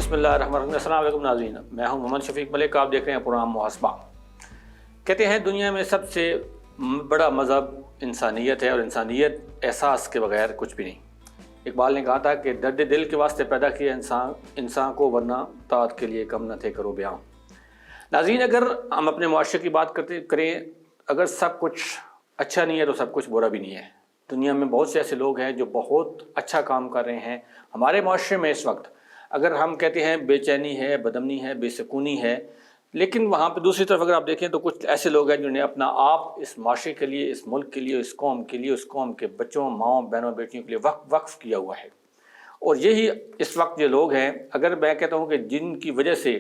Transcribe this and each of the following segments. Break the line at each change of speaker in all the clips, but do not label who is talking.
بسم اللہ الرحمن الرحیم۔ السلام علیکم ناظرین، میں ہوں محمد شفیق ملک، آپ دیکھ رہے ہیں پروگرام محاسبہ۔ کہتے ہیں دنیا میں سب سے بڑا مذہب انسانیت ہے، اور انسانیت احساس کے بغیر کچھ بھی نہیں۔ اقبال نے کہا تھا کہ درد دل کے واسطے پیدا کیا انسان کو، ورنہ طاعت کے لیے کم نہ تھے کرو بیاں۔ ناظرین، اگر ہم اپنے معاشرے کی بات کریں، اگر سب کچھ اچھا نہیں ہے تو سب کچھ برا بھی نہیں ہے۔ دنیا میں بہت سے ایسے لوگ ہیں جو بہت اچھا کام کر رہے ہیں۔ ہمارے معاشرے میں اس وقت اگر ہم کہتے ہیں بے چینی ہے، بدامنی ہے، بے سکونی ہے، لیکن وہاں پہ دوسری طرف اگر آپ دیکھیں تو کچھ ایسے لوگ ہیں جنہوں نے اپنا آپ اس معاشرے کے لیے، اس ملک کے لیے، اس قوم کے لیے، اس قوم کے بچوں، ماؤں، بہنوں، بیٹیوں کے لیے وقف کیا ہوا ہے۔ اور یہی اس وقت یہ لوگ ہیں، اگر میں کہتا ہوں کہ جن کی وجہ سے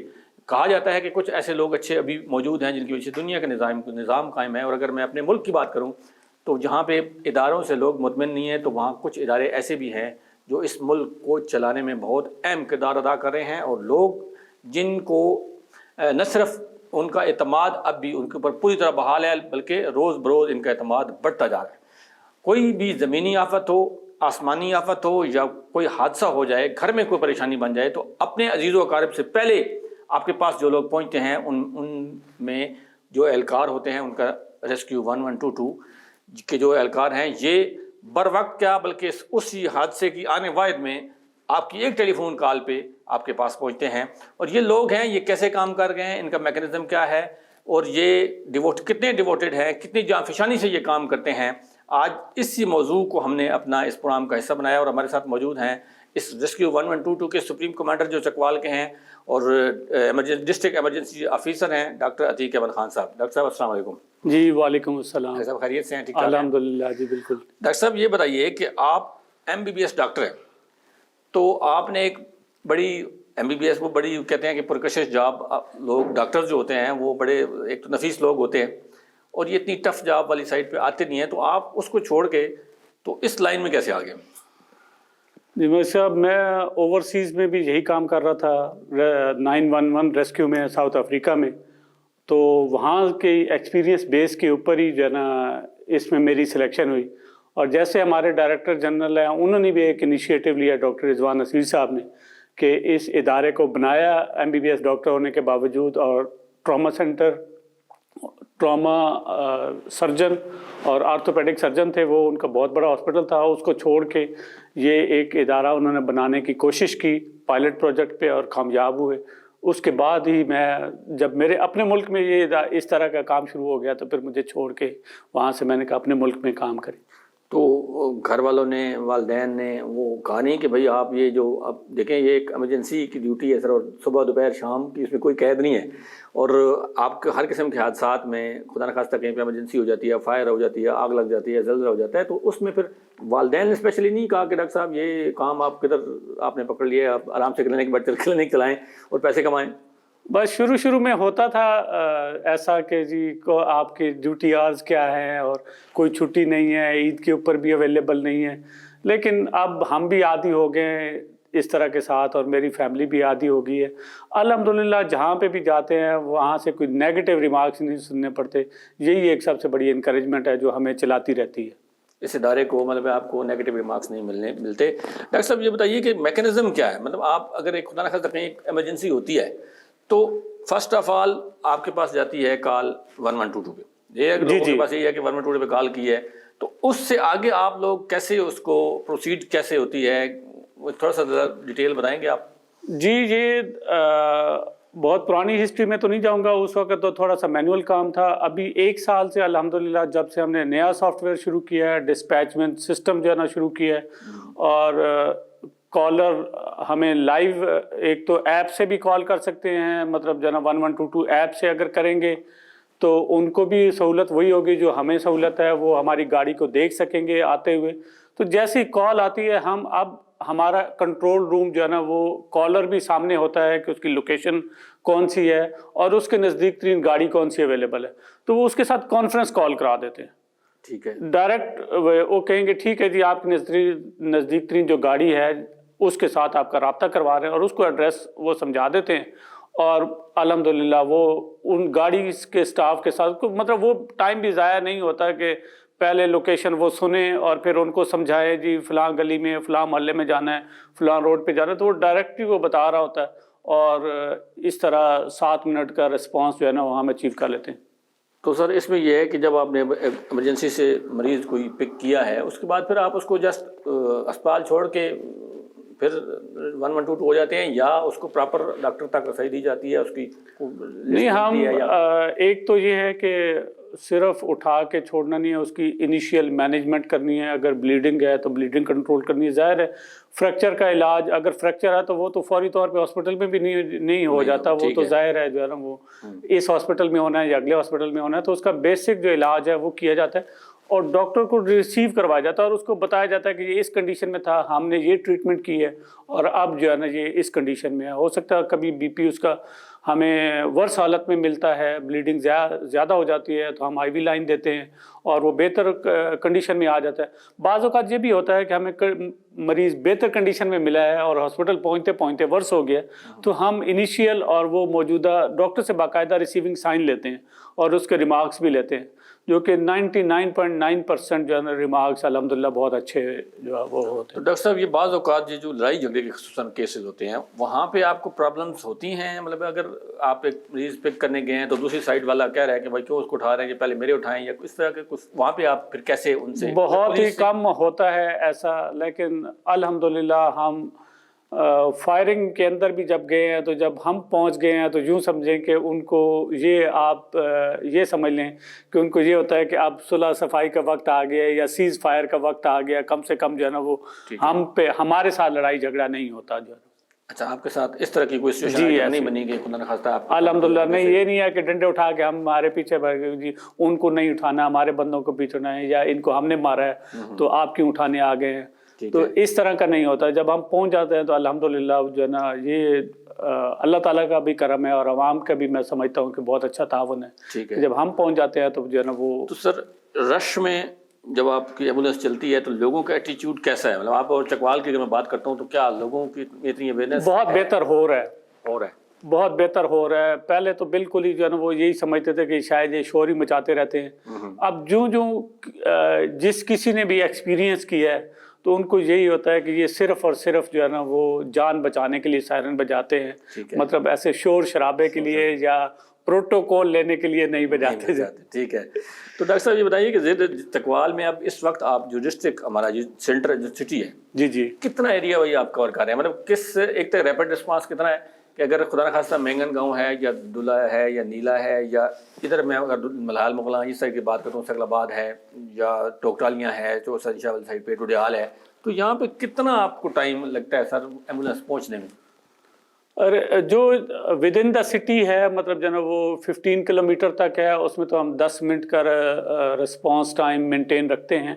کہا جاتا ہے کہ کچھ ایسے لوگ اچھے ابھی موجود ہیں جن کی وجہ سے دنیا کا نظام قائم ہے، اور اگر میں اپنے ملک کی بات کروں تو جہاں پہ اداروں سے لوگ مطمئن نہیں ہیں، تو وہاں کچھ ادارے ایسے بھی ہیں جو اس ملک کو چلانے میں بہت اہم کردار ادا کر رہے ہیں، اور لوگ جن کو نہ صرف ان کا اعتماد اب بھی ان کے اوپر پوری طرح بحال ہے، بلکہ روز بروز ان کا اعتماد بڑھتا جا رہا ہے۔ کوئی بھی زمینی آفت ہو، آسمانی آفت ہو، یا کوئی حادثہ ہو جائے، گھر میں کوئی پریشانی بن جائے، تو اپنے عزیز و اقارب سے پہلے آپ کے پاس جو لوگ پہنچتے ہیں ان میں جو اہلکار ہوتے ہیں، ان کا ریسکیو 1122 کے جو اہلکار ہیں، یہ بر وقت کیا بلکہ اسی حادثے کی آنے واحد میں آپ کی ایک ٹیلی فون کال پہ آپ کے پاس پہنچتے ہیں۔ اور یہ لوگ ہیں، یہ کیسے کام کر گئے ہیں، ان کا میکینزم کیا ہے، اور یہ کتنے ڈیووٹڈ ہیں، کتنی جانفشانی سے یہ کام کرتے ہیں، آج اسی موضوع کو ہم نے اپنا اس پروگرام کا حصہ بنایا۔ اور ہمارے ساتھ موجود ہیں اس ریسکیو 1122 کے سپریم کمانڈر جو چکوال کے ہیں، اور ڈسٹرکٹ ایمرجنسی آفیسر ہیں ڈاکٹر عتیق احمد خان صاحب۔ ڈاکٹر صاحب السلام علیکم۔
جی وعلیکم السلام۔
ڈاکٹر صاحب خیریت سے ہیں؟ ٹھیک ٹھاک ہیں؟
الحمدللہ جی بالکل۔
ڈاکٹر صاحب یہ بتائیے کہ آپ MBBS ڈاکٹر ہیں، تو آپ نے ایک بڑی MBBS وہ بڑی کہتے ہیں کہ پرکشش جاب، لوگ ڈاکٹر جو ہوتے ہیں وہ بڑے ایک تو نفیس لوگ ہوتے ہیں، اور یہ اتنی ٹف جاب والی سائڈ پہ آتے نہیں ہیں، تو آپ اس کو چھوڑ کے تو اس لائن میں کیسے آ گئے؟
جی میں صاحب، میں اوورسیز میں بھی یہی کام کر رہا تھا 911 ریسکیو میں ساؤتھ افریقہ میں، تو وہاں کے ایکسپیرینس بیس کے اوپر ہی جو ہے نا اس میں میری سلیکشن ہوئی۔ اور جیسے ہمارے ڈائریکٹر جنرل ہیں، انہوں نے بھی ایک انیشیٹو لیا ڈاکٹر رضوان نصیر صاحب نے، کہ اس ادارے کو بنایا MBBS ڈاکٹر ہونے کے باوجود، اور ٹراما سینٹر، ٹراما سرجن اور آرتھوپیڈک سرجن تھے وہ، ان کا بہت بڑا ہاسپٹل تھا، اس کو چھوڑ کے یہ ایک ادارہ انہوں نے بنانے کی کوشش کی پائلٹ پروجیکٹ پہ، اور کامیاب ہوئے۔ اس کے بعد ہی میں جب میرے اپنے ملک میں یہ اس طرح کا کام شروع ہو گیا، تو پھر مجھے چھوڑ کے وہاں سے میں نے کہا اپنے ملک میں کام کریں۔
تو گھر والوں نے، والدین نے وہ کہا نہیں کہ بھئی آپ یہ جو اب دیکھیں یہ ایک ایمرجنسی کی ڈیوٹی ہے سر، اور صبح دوپہر شام کی اس میں کوئی قید نہیں ہے، اور آپ کے ہر قسم کے حادثات میں خدا نخواستہ کہیں پہ ایمرجنسی ہو جاتی ہے، فائر ہو جاتی ہے، آگ لگ جاتی ہے، زلزلہ ہو جاتا ہے، تو اس میں پھر والدین نے اسپیشلی نہیں کہا کہ ڈاکٹر صاحب یہ کام آپ کدھر آپ نے پکڑ لیا، آپ آرام سے کلینک بیٹھ کر کلینک چلائیں اور پیسے کمائیں؟
بس شروع میں ہوتا تھا ایسا کہ جی کو آپ کے ڈیوٹی آرز کیا ہیں، اور کوئی چھٹی نہیں ہے، عید کے اوپر بھی اویلیبل نہیں ہے، لیکن اب ہم بھی عادی ہو گئے ہیں اس طرح کے ساتھ، اور میری فیملی بھی عادی ہو گئی ہے الحمدللہ۔ جہاں پہ بھی جاتے ہیں وہاں سے کوئی نیگیٹو ریمارکس نہیں سننے پڑتے، یہی ایک سب سے بڑی انکریجمنٹ ہے جو ہمیں چلاتی رہتی ہے۔
اس ادارے کو مطلب آپ کو نیگیٹو ریمارکس نہیں ملتے۔ ڈاکٹر صاحب یہ بتائیے کہ میکینزم کیا ہے، مطلب آپ اگر ایک خدا نخواستہ کہیں ایک ایمرجنسی ہوتی ہے تو فرسٹ آف آل آپ کے پاس جاتی ہے کال 1122 پہ، یہ لوگوں کے پاس یہی ہے کہ 1122 پہ کال کی ہے، تو اس سے آگے آپ لوگ کیسے اس کو پروسیڈ کیسے ہوتی ہے، تھوڑا سا ڈیٹیل بتائیں گے آپ؟
جی یہ بہت پرانی ہسٹری میں تو نہیں جاؤں گا، اس وقت تو تھوڑا سا مینول کام تھا۔ ابھی ایک سال سے الحمدللہ جب سے ہم نے نیا سافٹ ویئر شروع کیا ہے، ڈسپیچمنٹ سسٹم جو ہے نا شروع کیا ہے، اور کالر ہمیں لائیو ایک تو ایپ سے بھی کال کر سکتے ہیں، مطلب جو ہے نا 1122 ایپ سے اگر کریں گے تو ان کو بھی سہولت وہی ہوگی جو ہمیں سہولت ہے، وہ ہماری گاڑی کو دیکھ سکیں گے آتے ہوئے۔ تو جیسی کال آتی ہے ہم اب ہمارا کنٹرول روم جو ہے نا وہ کالر بھی سامنے ہوتا ہے کہ اس کی لوکیشن کون سی ہے اور اس کے نزدیک ترین گاڑی کون سی اویلیبل ہے، تو وہ اس کے ساتھ کانفرنس کال کرا دیتے ہیں۔
ٹھیک ہے،
ڈائریکٹ وہ کہیں گے ٹھیک ہے جی آپ کی نزدیک ترین جو گاڑی ہے اس کے ساتھ آپ کا رابطہ کروا رہے ہیں، اور اس کو ایڈریس وہ سمجھا دیتے ہیں، اور الحمدللہ وہ ان گاڑی کے سٹاف کے ساتھ مطلب وہ ٹائم بھی ضائع نہیں ہوتا کہ پہلے لوکیشن وہ سنیں اور پھر ان کو سمجھائے جی فلاں گلی میں فلاں محلے میں جانا ہے، فلاں روڈ پہ جانا ہے، تو وہ ڈائریکٹ ہی وہ بتا رہا ہوتا ہے، اور اس طرح 7 منٹ کا رسپانس جو ہے نا وہ ہم اچیو کر لیتے ہیں.
تو سر اس میں یہ ہے کہ جب آپ نے ایمرجنسی سے مریض کو پک کیا ہے اس کے بعد پھر آپ اس کو جسٹ اسپتال چھوڑ کے پھر 112 ہو جاتے ہیں یا اس کو پراپر ڈاکٹر تک رسائی دی جاتی ہے اس کی؟
نہیں، ہم ایک تو یہ ہے کہ صرف اٹھا کے چھوڑنا نہیں ہے، اس کی انیشیل مینجمنٹ کرنی ہے. اگر بلیڈنگ ہے تو بلیڈنگ کنٹرول کرنی ہے. ظاہر ہے فریکچر کا علاج، اگر فریکچر ہے تو وہ تو فوری طور پہ ہاسپٹل میں بھی نہیں ہو جاتا، وہ تو ظاہر ہے جو ہے نا وہ اس ہاسپٹل میں ہونا ہے یا اگلے ہاسپٹل میں ہونا ہے. تو اس کا بیسک جو علاج ہے وہ کیا جاتا ہے اور ڈاکٹر کو ریسیو کروایا جاتا ہے اور اس کو بتایا جاتا ہے کہ یہ اس کنڈیشن میں تھا، ہم نے یہ ٹریٹمنٹ کی ہے اور اب جو ہے نا یہ اس کنڈیشن میں ہے. ہو سکتا ہے کبھی بی پی اس کا ہمیں ورس حالت میں ملتا ہے، بلیڈنگ زیادہ ہو جاتی ہے تو ہم آئی وی لائن دیتے ہیں اور وہ بہتر کنڈیشن میں آ جاتا ہے. بعض اوقات یہ بھی ہوتا ہے کہ ہمیں مریض بہتر کنڈیشن میں ملا ہے اور ہاسپٹل پہنچتے پہنچتے ورس ہو گیا تو ہم انیشیل اور وہ موجودہ ڈاکٹر سے باقاعدہ ریسیونگ سائن لیتے ہیں اور اس کے ریمارکس بھی لیتے ہیں، جو کہ 99.9% جو ہے نا ریمارکس الحمدللہ بہت اچھے جو ہے وہ ہوتے ہیں.
تو ڈاکٹر صاحب یہ بعض اوقات جو لڑائی جھگڑے کے خصوصاً کیسز ہوتے ہیں وہاں پہ آپ کو پرابلمس ہوتی ہیں؟ مطلب اگر آپ ایک مریض پک کرنے گئے ہیں تو دوسری سائڈ والا کہہ رہا ہے کہ بھائی کیوں اس کو اٹھا رہے ہیں کہ پہلے میرے اٹھائیں، یا اس طرح کے کچھ، وہاں پہ آپ پھر کیسے ان سے؟
بہت ہی کم ہوتا ہے ایسا، لیکن الحمدللہ ہم فائرنگ کے اندر بھی جب گئے ہیں تو جب ہم پہنچ گئے ہیں تو یوں سمجھیں کہ ان کو یہ آپ یہ سمجھ لیں کہ ان کو یہ ہوتا ہے کہ اب صلح صفائی کا وقت آ گیا یا سیز فائر کا وقت آ گیا، کم سے کم جو ہے نا وہ ہم پہ ہمارے ساتھ لڑائی جھگڑا نہیں ہوتا جو ہے.
اچھا، آپ کے ساتھ اس طرح کی کوئی سچویشن نہیں بنی کہ خدا نخواستہ آپ؟
الحمدللہ نہیں، یہ نہیں ہے کہ ڈنڈے اٹھا کے ہمارے پیچھے جی ان کو نہیں اٹھانا، ہمارے بندوں کو پیچھنا ہے یا ان کو ہم نے مارا ہے تو آپ کیوں اٹھانے آ گئے ہیں، تو اس طرح کا نہیں ہوتا. جب ہم پہنچ جاتے ہیں تو الحمدللہ جو ہے نا یہ اللہ تعالیٰ کا بھی کرم ہے اور عوام کا بھی میں سمجھتا ہوں کہ بہت اچھا تعاون ہے. جب ہم پہنچ جاتے ہیں تو جو ہے نا وہ.
تو سر رش میں جب آپ کی ایمبولینس چلتی ہے تو لوگوں کا ایٹیچیوڈ کیسا ہے؟ مطلب آپ اور چکوال کی اگر میں بات کرتا ہوں تو کیا لوگوں کی اتنی اویئرنیس؟
بہت بہتر ہو رہا ہے بہت بہتر ہو رہا ہے. پہلے تو بالکل ہی جو ہے نا وہ یہی سمجھتے تھے کہ شاید یہ شور ہی مچاتے رہتے ہیں. اب جو جس کسی نے بھی ایکسپیرینس کیا ہے تو ان کو یہی ہوتا ہے کہ یہ صرف اور صرف جو ہے نا وہ جان بچانے کے لیے سائرن بجاتے ہیں، مطلب ایسے شور شرابے کے لیے یا پروٹوکول لینے کے لیے نہیں بجاتے جاتے.
ٹھیک ہے. تو ڈاکٹر صاحب یہ بتائیے کہ زید چکوال میں اب اس وقت آپ جو ڈسٹرکٹ ہمارا جو سینٹر جو سٹی ہے
جی
کتنا ایریا وہی آپ کور کر رہے ہیں؟ مطلب کس ایک تک ریپڈ رسپانس کتنا ہے کہ اگر خدا نخواستہ مینگن گاؤں ہے یا دلہ ہے یا نیلا ہے یا ادھر میں اگر ملحال مغلاں اس سائڈ کی بات کرتا ہوں سگل آباد ہے یا ٹوکٹالیاں ہے جو شاہ والی سائڈ پہ ڈوڈیال ہے، تو یہاں پہ کتنا آپ کو ٹائم لگتا ہے سر ایمبولینس پہنچنے میں؟
اور جو ود ان دا سٹی ہے مطلب جو ہے نا وہ 15 کلومیٹر تک ہے، اس میں تو ہم 10 منٹ کا رسپانس ٹائم مینٹین رکھتے ہیں،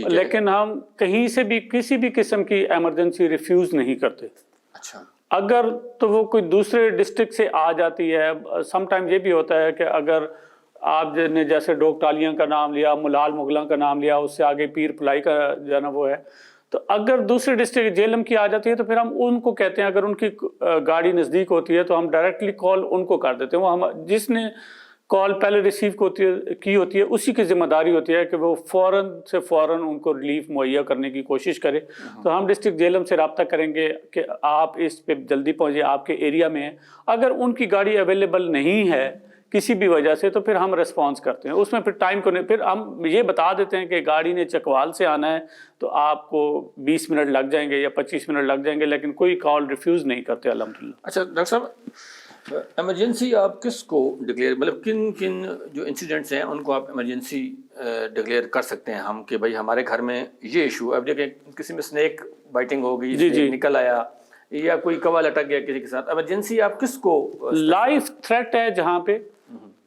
لیکن ہم کہیں سے بھی کسی بھی قسم کی ایمرجنسی ریفیوز نہیں کرتے.
اچھا،
اگر تو وہ کوئی دوسرے ڈسٹرکٹ سے آ جاتی ہے، سم ٹائم یہ بھی ہوتا ہے کہ اگر آپ نے جیسے ڈوکٹالیاں کا نام لیا، ملال مغلاں کا نام لیا، اس سے آگے پیر پلائی کا جو ہے نا وہ ہے، تو اگر دوسرے ڈسٹرکٹ جیلم کی آ جاتی ہے تو پھر ہم ان کو کہتے ہیں، اگر ان کی گاڑی نزدیک ہوتی ہے تو ہم ڈائریکٹلی کال ان کو کر دیتے ہیں. وہ ہم جس نے کال پہلے ریسیو کی ہوتی ہے اسی کی ذمہ داری ہوتی ہے کہ وہ فوراً سے فوراً ان کو ریلیف مہیا کرنے کی کوشش کرے. تو ہم ڈسٹرکٹ جیلم سے رابطہ کریں گے کہ آپ اس پہ جلدی پہنچے، آپ کے ایریا میں ہے. اگر ان کی گاڑی اویلیبل نہیں ہے کسی بھی وجہ سے تو پھر ہم ریسپانس کرتے ہیں. اس میں پھر ٹائم کو نہیں، پھر ہم یہ بتا دیتے ہیں کہ گاڑی نے چکوال سے آنا ہے تو آپ کو 20 منٹ لگ جائیں گے یا 25 منٹ لگ جائیں گے، لیکن کوئی کال ریفیوز نہیں کرتے الحمدللہ.
اچھا ڈاکٹر صاحب، ایمرجنسی آپ کس کو ڈکلیئر، مطلب کن جو انسیڈنٹس ہیں ان کو آپ ایمرجنسی ڈکلیئر کر سکتے ہیں ہم کہ بھائی ہمارے گھر میں یہ ایشو، اب دیکھیں کسی میں اسنیک بائٹنگ ہو گئی، نکل آیا یا کوئی کوا لٹک گیا کسی کے ساتھ، ایمرجنسی آپ کس کو؟
لائف تھریٹ ہے جہاں پہ،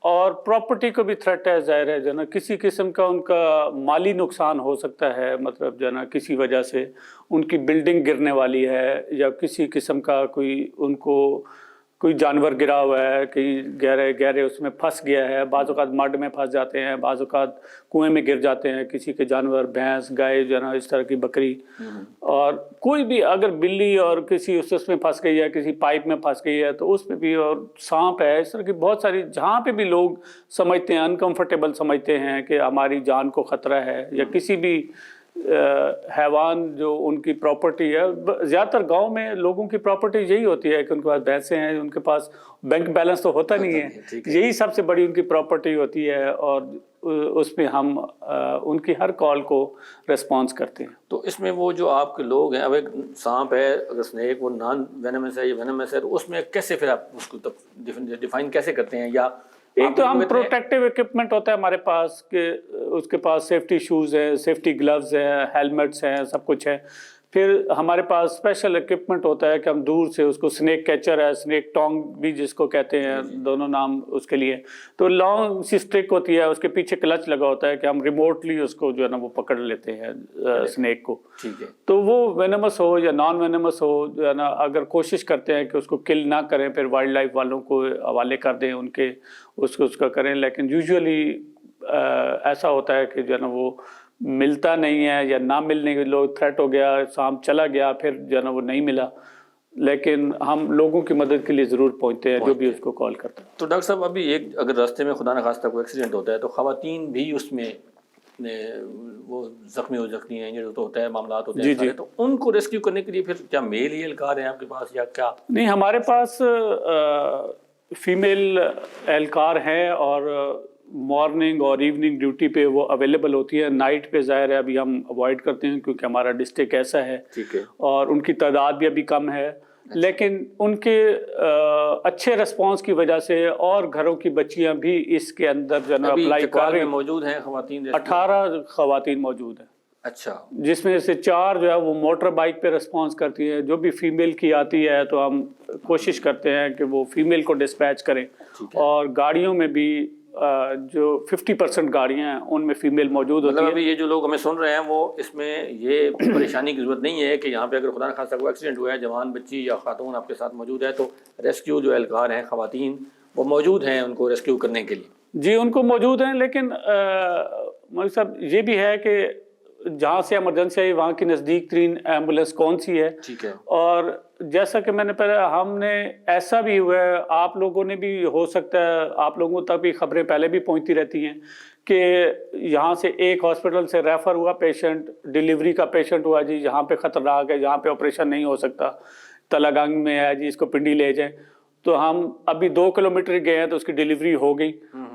اور پراپرٹی کو بھی تھریٹ ہے، ظاہر ہے جو ہے نا کسی قسم کا ان کا مالی نقصان ہو سکتا ہے، مطلب جو ہے نا کسی وجہ سے ان کی بلڈنگ گرنے والی ہے یا کسی قسم کا کوئی ان کو کوئی جانور گرا ہوا ہے، کہیں گہرے اس میں پھنس گیا ہے. بعض اوقات مڈ میں پھنس جاتے ہیں، بعض اوقات کنویں میں گر جاتے ہیں کسی کے جانور، بھینس، گائے جو ہے نا اس طرح کی، بکری، اور کوئی بھی اگر بلی اور کسی اس میں پھنس گئی ہے، کسی پائپ میں پھنس گئی ہے تو اس میں بھی، اور سانپ ہے، اس طرح کی بہت ساری جہاں پہ بھی لوگ سمجھتے ہیں انکمفرٹیبل سمجھتے ہیں کہ ہماری جان کو خطرہ ہے یا کسی بھی حیوان جو ان کی پراپرٹی ہے، زیادہ تر گاؤں میں لوگوں کی پراپرٹی یہی ہوتی ہے کہ ان کے پاس بھینسیں ہیں، ان کے پاس بینک بیلنس تو ہوتا نہیں ہے، یہی سب سے بڑی ان کی پراپرٹی ہوتی ہے، اور اس میں ہم ان کی ہر کال کو ریسپانس کرتے ہیں۔
تو اس میں وہ جو آپ کے لوگ ہیں، اب ایک سانپ ہے، اگر اسنیک وہ نان وینمس ہے یا وینمس ہے، تو اس میں کیسے پھر آپ اس کو ڈیفائن کیسے کرتے ہیں؟ یا
ایک تو ہم پروٹیکٹیو اکوپمنٹ ہوتا ہے ہمارے پاس کہ اس کے پاس سیفٹی شوز ہیں، سیفٹی گلوز ہیں، ہیلمٹس ہیں، سب کچھ ہے۔ پھر ہمارے پاس اسپیشل اکوپمنٹ ہوتا ہے کہ ہم دور سے اس کو سنیک کیچر ہے، سنیک ٹانگ بھی جس کو کہتے ہیں، دونوں نام اس کے لیے، تو لانگ سی اسٹک ہوتی ہے، اس کے پیچھے کلچ لگا ہوتا ہے کہ ہم ریموٹلی اس کو جو ہے نا وہ پکڑ لیتے ہیں سنیک کو۔
ٹھیک ہے،
تو وہ وینمس ہو یا نان وینمس ہو جو ہے نا، اگر کوشش کرتے ہیں کہ اس کو کل نہ کریں، پھر وائلڈ لائف والوں کو حوالے کر دیں ان کے، اس کا کریں، لیکن یوزولی ایسا ہوتا ہے کہ جو ہے نا وہ ملتا نہیں ہے، یا نہ ملنے کے لوگ تھریٹ ہو گیا، سانپ چلا گیا، پھر جو ہے نا وہ نہیں ملا، لیکن ہم لوگوں کی مدد کے لیے ضرور پہنچتے ہیں جو بھی اس کو کال کرتا ہے۔
تو ڈاکٹر صاحب ابھی ایک اگر راستے میں خدا نخواستہ کوئی ایکسیڈنٹ ہوتا ہے تو خواتین بھی اس میں وہ زخمی ہیں، انجرڈ تو ہوتا ہے، معاملات ہوتے ہیں سارے، تو ان کو ریسکیو کرنے کے لیے پھر کیا میل ہی اہلکار ہیں آپ کے پاس یا کیا؟
نہیں، ہمارے پاس فیمیل اہلکار ہیں، اور مارننگ اور ایوننگ ڈیوٹی پہ وہ اویلیبل ہوتی ہے۔ نائٹ پہ ظاہر ہے ابھی ہم اوائڈ کرتے ہیں کیونکہ ہمارا ڈسٹرکٹ ایسا ہے،
ٹھیک ہے،
اور ان کی تعداد بھی ابھی کم ہے، لیکن ان کے اچھے رسپانس کی وجہ سے اور گھروں کی بچیاں بھی اس کے اندر جو ہے نا اپلائی کر رہی ہیں۔
موجود ہیں خواتین
18 خواتین موجود ہیں،
اچھا،
جس میں سے 4 جو ہے وہ موٹر بائک پہ رسپانس کرتی ہیں۔ جو بھی فیمیل کی آتی ہے تو ہم کوشش کرتے ہیں کہ وہ فیمیل کو ڈسپیچ کریں، اور گاڑیوں میں بھی جو 50% گاڑیاں ہیں ان میں فیمیل موجود ہوتی
مطلب
ہے۔
ابھی یہ جو لوگ ہمیں سن رہے ہیں وہ اس میں یہ پریشانی کی ضرورت نہیں ہے کہ یہاں پہ اگر خدا نخواستہ کوئی ایکسیڈنٹ ہوا ہے، جوان بچی یا خاتون آپ کے ساتھ موجود ہے، تو ریسکیو جو اہلکار ہیں خواتین وہ موجود ہیں ان کو ریسکیو کرنے کے لیے؟
جی، ان کو موجود ہیں، لیکن مولوی صاحب یہ بھی ہے کہ جہاں سے ایمرجنسی آئی وہاں کی نزدیک ترین ایمبولینس کون سی ہے۔
ٹھیک ہے،
اور جیسا کہ میں نے پہلے، ہم نے ایسا بھی ہوا ہے، آپ لوگوں نے بھی ہو سکتا ہے، آپ لوگوں تک بھی خبریں پہلے بھی پہنچتی رہتی ہیں کہ یہاں سے ایک ہاسپٹل سے ریفر ہوا پیشنٹ، ڈیلیوری کا پیشنٹ ہوا جی، یہاں پہ خطرناک ہے، یہاں پہ آپریشن نہیں ہو سکتا، تلگنگ میں ہے جی، اس کو پنڈی لے جائیں۔ تو ہم ابھی 2 کلومیٹر گئے ہیں تو اس کی ڈیلیوری ہو گئی۔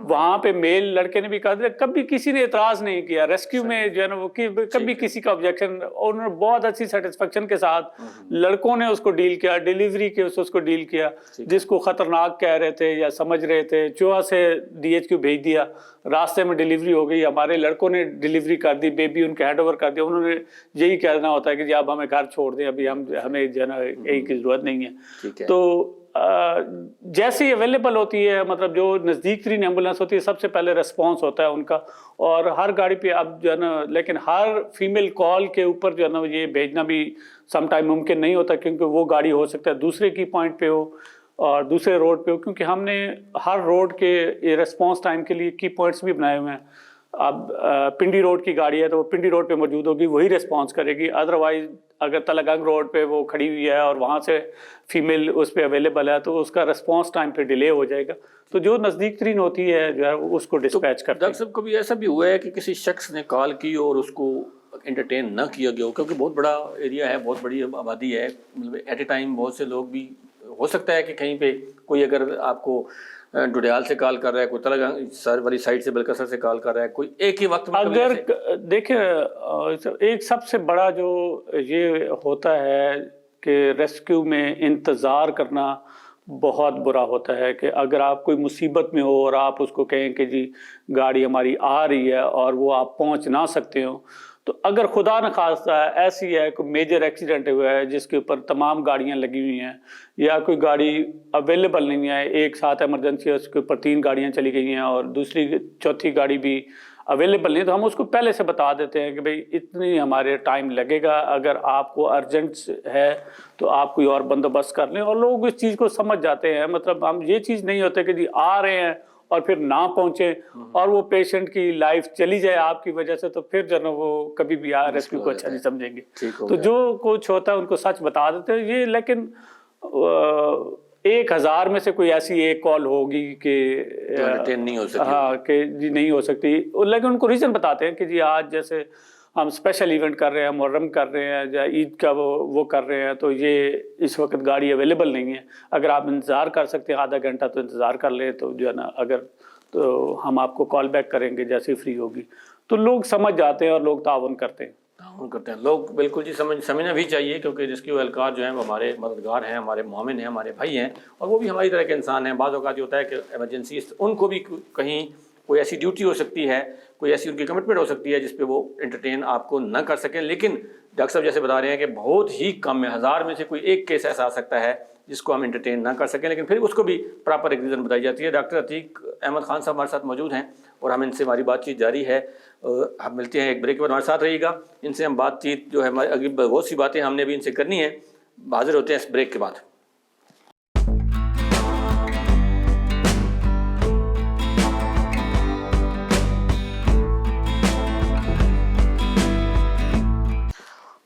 وہاں پہ میل لڑکے نے بھی کہا، کبھی کسی نے اعتراض نہیں کیا ریسکیو میں جو ہے نا، وہ کبھی کسی کا آبجیکشن، اور انہوں نے بہت اچھی سیٹسفیکشن کے ساتھ لڑکوں نے اس کو ڈیل کیا، ڈیلیوری کے اس کو ڈیل کیا، جس کو خطرناک کہہ رہے تھے یا سمجھ رہے تھے، چوہا سے DHQ بھیج دیا، راستے میں ڈیلیوری ہو گئی، ہمارے لڑکوں نے ڈیلیوری کر دی، بیبی ان کے ہینڈ اوور کر دیا۔ انہوں نے یہی کہنا ہوتا ہے کہ جی اب ہمیں گھر چھوڑ دیں، ابھی ہمیں جو ہے نا یہی کی ضرورت نہیں ہے۔ تو جیسی اویلیبل ہوتی ہے، مطلب جو نزدیک ترین ایمبولینس ہوتی ہے، سب سے پہلے ریسپانس ہوتا ہے ان کا، اور ہر گاڑی پہ اب جو ہے نا، لیکن ہر فیمیل کال کے اوپر جو ہے نا یہ بھیجنا بھی سم ٹائم ممکن نہیں ہوتا، کیونکہ وہ گاڑی ہو سکتا ہے دوسرے کی پوائنٹ پہ ہو اور دوسرے روڈ پہ ہو، کیونکہ ہم نے ہر روڈ کے ریسپانس ٹائم کے لیے کی پوائنٹس بھی بنائے ہوئے ہیں۔ اب پنڈی روڈ کی گاڑی ہے تو وہ پنڈی روڈ پہ موجود ہوگی، وہی ریسپانس کرے گی، ادروائز اگر تلگنگ روڈ پہ وہ کھڑی ہوئی ہے اور وہاں سے فیمیل اس پہ اویلیبل ہے تو اس کا ریسپانس ٹائم پہ ڈیلے ہو جائے گا، تو جو نزدیک ترین ہوتی ہے جو ہے اس کو ڈسپیچ کرتے ہیں۔
ڈاکٹر صاحب کبھی ایسا بھی ہوا ہے کہ کسی شخص نے کال کی اور اس کو انٹرٹین نہ کیا گیا ہو، کیونکہ بہت بڑا ایریا ہے، بہت بڑی آبادی ہے، مطلب ایٹ اے ٹائم بہت سے لوگ بھی ہو سکتا ہے کہ کہیں پہ کوئی اگر آپ کو ڈڈیال سے کال کر رہا ہے، کوئی تلگنگ سر والی سائڈ سے بلکسر سے کال کر رہا ہے، کوئی ایک ہی وقت میں
اگر دیکھیں، ایک سب سے بڑا جو یہ ہوتا ہے کہ ریسکیو میں انتظار کرنا بہت برا ہوتا ہے، کہ اگر آپ کوئی مصیبت میں ہو اور آپ اس کو کہیں کہ جی گاڑی ہماری آ رہی ہے اور وہ آپ پہنچ نہ سکتے ہو، تو اگر خدا نخواستہ ایسی ہے کوئی میجر ایکسیڈنٹ ہوا ہے جس کے اوپر تمام گاڑیاں لگی ہوئی ہیں، یا کوئی گاڑی اویلیبل نہیں ہے، ایک ساتھ ایمرجنسی ہے اس کے اوپر 3 گاڑیاں چلی گئی ہیں اور دوسری چوتھی گاڑی بھی اویلیبل نہیں، تو ہم اس کو پہلے سے بتا دیتے ہیں کہ بھئی اتنی ہمارے ٹائم لگے گا، اگر آپ کو ارجنٹ ہے تو آپ کوئی اور بندوبست کر لیں، اور لوگ اس چیز کو سمجھ جاتے ہیں۔ مطلب ہم یہ چیز نہیں ہوتا کہ جی آ رہے ہیں اور پھر نہ پہنچے اور وہ پیشنٹ کی لائف چلی جائے آپ کی وجہ سے، تو پھر جو ہے نا وہ کبھی بھی ریسکیو کو اچھا نہیں سمجھیں گے۔ تو جو کچھ ہوتا ہے ان کو سچ بتا دیتے ہیں یہ، لیکن 1000 میں سے کوئی ایسی ایک کال ہوگی کہ
نہیں ہو سکتی،
ہاں کہ جی نہیں ہو سکتی، لیکن ان کو ریزن بتاتے ہیں کہ جی آج جیسے ہم اسپیشل ایونٹ کر رہے ہیں, محرم کر رہے ہیں یا عید کا وہ کر رہے ہیں, تو یہ اس وقت گاڑی اویلیبل نہیں ہے. اگر آپ انتظار کر سکتے ہیں آدھا گھنٹہ تو انتظار کر لیں, تو جو ہے نا اگر تو ہم آپ کو کال بیک کریں گے جیسے فری ہوگی. تو لوگ سمجھ جاتے ہیں اور لوگ تعاون کرتے ہیں.
تعاون کرتے ہیں لوگ, بالکل جی, سمجھنا بھی چاہیے, کیونکہ ریسکیو اہلکار جو ہیں وہ ہمارے مددگار ہیں, ہمارے مومن ہیں, ہمارے بھائی ہیں, اور وہ بھی ہماری طرح کے انسان ہیں. بعض اوقات یہ ہوتا ہے کہ ایمرجنسی ان کو بھی کہیں کوئی ایسی ڈیوٹی ہو سکتی ہے, کوئی ایسی ان کی کمٹمنٹ ہو سکتی ہے جس پہ وہ انٹرٹین آپ کو نہ کر سکیں. لیکن ڈاکٹر صاحب جیسے بتا رہے ہیں کہ بہت ہی کم میں 1000 میں سے کوئی ایک کیس ایسا آ سکتا ہے جس کو ہم انٹرٹین نہ کر سکیں, لیکن پھر اس کو بھی پراپر ایک ریزن بتائی جاتی ہے. ڈاکٹر عتیق احمد خان صاحب ہمارے ساتھ موجود ہیں اور ہم ان سے ہماری بات چیت جاری ہے. ہم ملتے ہیں ایک بریک کے بعد, ہمارے ساتھ رہیے گا. ان سے ہم بات چیت جو ہے ہماری بہت سی باتیں ہم نے بھی ان سے کرنی ہیں. حاضر ہوتے ہیں اس بریک کے بعد.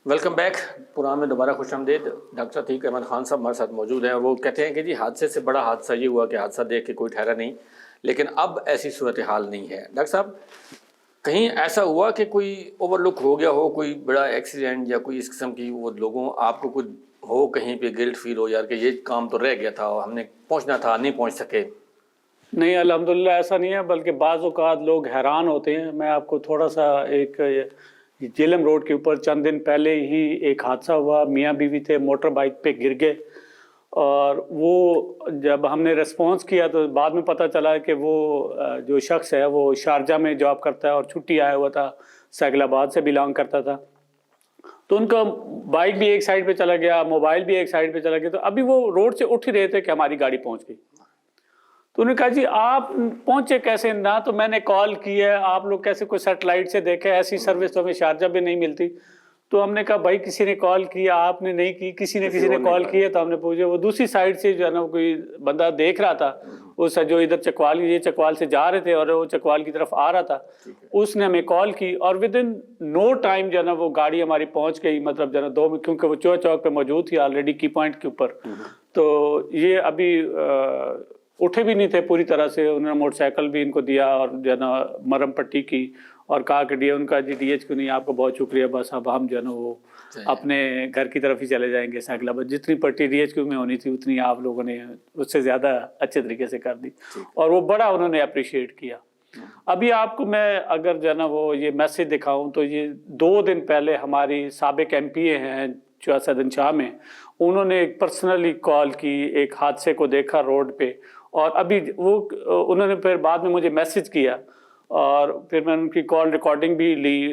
Welcome back. پروگرام میں دوبارہ خوش آمدید. ڈاکٹر عتیق احمد خان صاحب ہمارے ساتھ موجود ہیں اور وہ کہتے ہیں کہ جی حادثے سے بڑا حادثہ یہ ہوا کہ حادثہ دیکھ کے کوئی ٹھہرا نہیں, لیکن اب ایسی صورتحال نہیں ہے. ڈاکٹر صاحب کہیں ایسا ہوا کہ کوئی اوور لک ہو گیا ہو, کوئی بڑا ایکسیڈنٹ یا کوئی اس قسم کی وہ لوگوں آپ کو کچھ ہو, کہیں پہ گلٹ فیل ہو یار کہ یہ کام تو رہ گیا تھا اور ہم نے پہنچنا تھا نہیں پہنچ سکے؟
نہیں, الحمدللہ ایسا نہیں ہے, بلکہ بعض اوقات لوگ حیران ہوتے ہیں. میں آپ کو تھوڑا سا ایک جیلم روڈ کے اوپر چند دن پہلے ہی ایک حادثہ ہوا. میاں بیوی تھے, موٹر بائک پہ گر گئے, اور وہ جب ہم نے ریسپانس کیا تو بعد میں پتہ چلا کہ وہ جو شخص ہے وہ شارجہ میں جاب کرتا ہے اور چھٹی آیا ہوا تھا, سیکل آباد سے بلانگ کرتا تھا. تو ان کا بائک بھی ایک سائڈ پہ چلا گیا, موبائل بھی ایک سائڈ پہ چلا گیا. تو ابھی وہ روڈ سے اٹھ ہی رہے تھے کہ ہماری گاڑی پہنچ گئی. تو انہوں نے کہا جی آپ پہنچے کیسے؟ نہ تو میں نے کال کی ہے, آپ لوگ کیسے کوئی سیٹلائٹ سے دیکھے, ایسی سروس تو ہمیں شارجہ میں نہیں ملتی. تو ہم نے کہا بھائی کسی نے کال کیا, آپ نے نہیں کی, کسی نے کال کی ہے. تو ہم نے پوچھا, وہ دوسری سائڈ سے جو ہے نا کوئی بندہ دیکھ رہا تھا, اس جو ادھر چکوال, یہ چکوال سے جا رہے تھے اور وہ چکوال کی طرف آ رہا تھا, اس نے ہمیں کال کی اور ود ان نو ٹائم جو ہے نا وہ گاڑی ہماری پہنچ گئی. مطلب جو ہے نا 2 میں, کیونکہ وہ چوک پہ موجود تھی آلریڈی کی پوائنٹ کے اوپر. تو یہ ابھی اٹھے بھی نہیں تھے پوری طرح سے. انہوں نے موٹر سائیکل بھی ان کو دیا اور جو ہے نا مرم پٹی کی اور کہا کہ ان کا جی ڈی ایچ کیوں نہیں, آپ کو بہت شکریہ, بس اب ہم جو ہے نا وہ اپنے گھر کی طرف ہی چلے جائیں گے. سائیکل آباد جتنی پٹی ڈی ایچ کیو میں ہونی تھی اتنی آپ لوگوں نے اس سے زیادہ اچھے طریقے سے کر دی, اور وہ بڑا انہوں نے اپریشیٹ کیا. ابھی آپ کو میں اگر جو ہے نا وہ یہ میسج دکھاؤں تو یہ 2 دن پہلے ہماری سابق ایم پی اے ہیں سدن شاہ میں, انہوں نے ایک پرسنلی کال کی, ایک حادثے کو دیکھا روڈ پہ, اور ابھی وہ انہوں نے پھر بعد میں مجھے میسج کیا اور پھر میں نے ان کی کال ریکارڈنگ بھی لی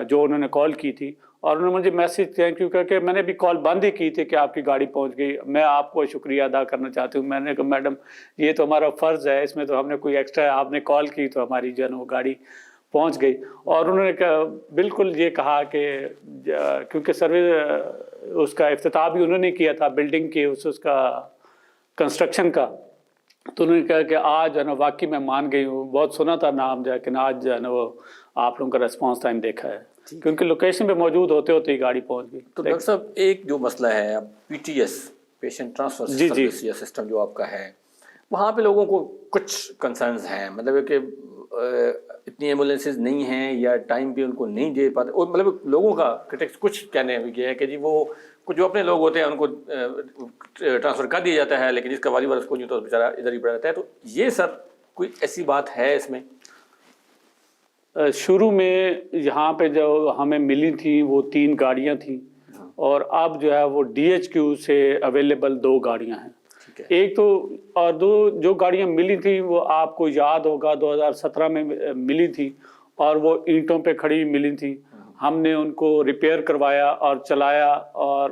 جو انہوں نے کال کی تھی, اور انہوں نے مجھے میسج تھینک یو کہ میں نے بھی کال بند ہی کی تھی کہ آپ کی گاڑی پہنچ گئی. میں آپ کو شکریہ ادا کرنا چاہتی ہوں. میں نے کہا میڈم یہ تو ہمارا فرض ہے, اس میں تو ہم نے کوئی ایکسٹرا, آپ نے کال کی تو ہماری جو ہے نا وہ گاڑی پہنچ گئی. اور انہوں نے بالکل یہ کہا کہ کیونکہ سروس اس کا افتتاح بھی انہوں نے کیا تھا بلڈنگ کی, اس کا کنسٹرکشن کا, تو انہوں نے کہا کہ آج جو ہے نا واقعی میں مان گئی ہوں, بہت سنا تھا نام جو ہے کہ آج جو ہے نا وہ آپ لوگوں کا ریسپانس ٹائم دیکھا ہے, کیونکہ لوکیشن پہ موجود ہوتے ہوتے ہی گاڑی پہنچ گئی.
تو ڈاکٹر صاحب ایک جو مسئلہ ہے P T S, patient transfer service یا سسٹم جو آپ کا ہے, وہاں پہ لوگوں کو کچھ کنسرنز ہیں, مطلب کہ اتنی ایمبولینسز نہیں ہیں یا ٹائم پہ ان کو نہیں دے پاتے, اور مطلب لوگوں کا کرٹکس کچھ کہنے یہ ہے کہ جی وہ کچھ جو اپنے لوگ ہوتے ہیں ان کو ٹرانسفر کر دیا جاتا ہے, لیکن جس کا والی وارث کو نہیں تو بیچارہ ادھر ہی پڑا رہتا ہے. تو یہ سر کوئی ایسی بات ہے اس میں؟
شروع میں یہاں پہ جو ہمیں ملی تھیں وہ 3 گاڑیاں تھیں, اور اب جو ہے وہ ڈی ایچ کیو سے اویلیبل 2 گاڑیاں ہیں. ایک تو, اور 2 جو گاڑیاں ملی تھیں وہ آپ کو یاد ہوگا 2017 میں ملی تھی, اور وہ اینٹوں پہ کھڑی ملی تھی. ہم نے ان کو ریپیئر کروایا اور چلایا, اور